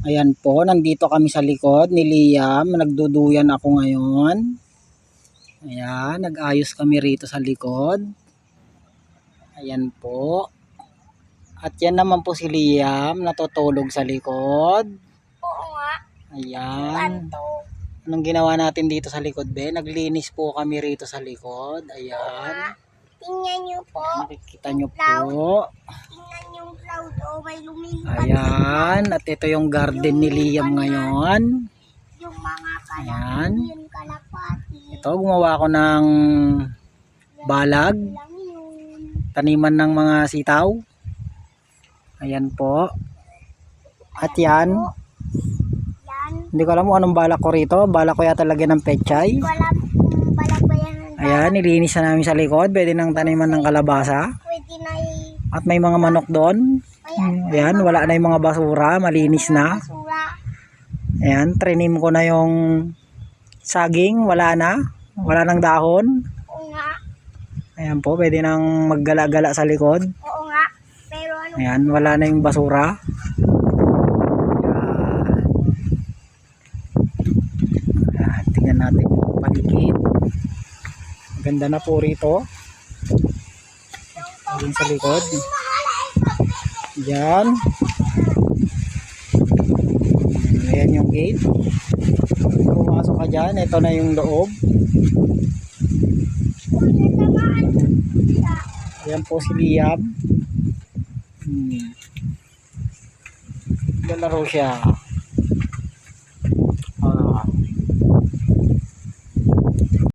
Ayan po, nandito kami sa likod ni Liam. Nagduduyan ako ngayon. Ayan, nag-ayos kami rito sa likod. Ayan po. At yan naman po si Liam, natutulog sa likod. Oo nga. Ayan. Kanto. Anong ginawa natin dito sa likod, be? Naglinis po kami rito sa likod. Ayan. Tingnan nyo po. Nakikita nyo po. Tingnan yung cloud. Oh, may lumilipad. Ayan. At ito yung garden ni Liam ngayon. Yung mga Ayan. kalapati. Ito, gumawa ako ng balag. Lang yun. Taniman ng mga sitaw. Ayan po. At yan. Yan. Hindi ko alam kung anong balak ko rito. Balak ko yata lagyan ng pechay. Wala kung balag ba yan. Ayan, nilinis na namin sa likod. Pwede nang taniman ng kalabasa. Pwede na At may mga manok doon. Ayan, wala na yung mga basura. Malinis na. basura. Ayan, trinim ko na yung saging. Wala na. Wala nang dahon. Oo nga. Ayan po, pwede nang maggala-gala sa likod. Oo nga. Pero ano? Ayan, wala na yung basura. Ayan, tingnan natin yung paligid. Ganda na po rito. Ayan sa likod. Ayan. Ayan yung gate. Pumasok ka dyan. Ito na yung loob. Ayan po si Liam. Lalaro siya.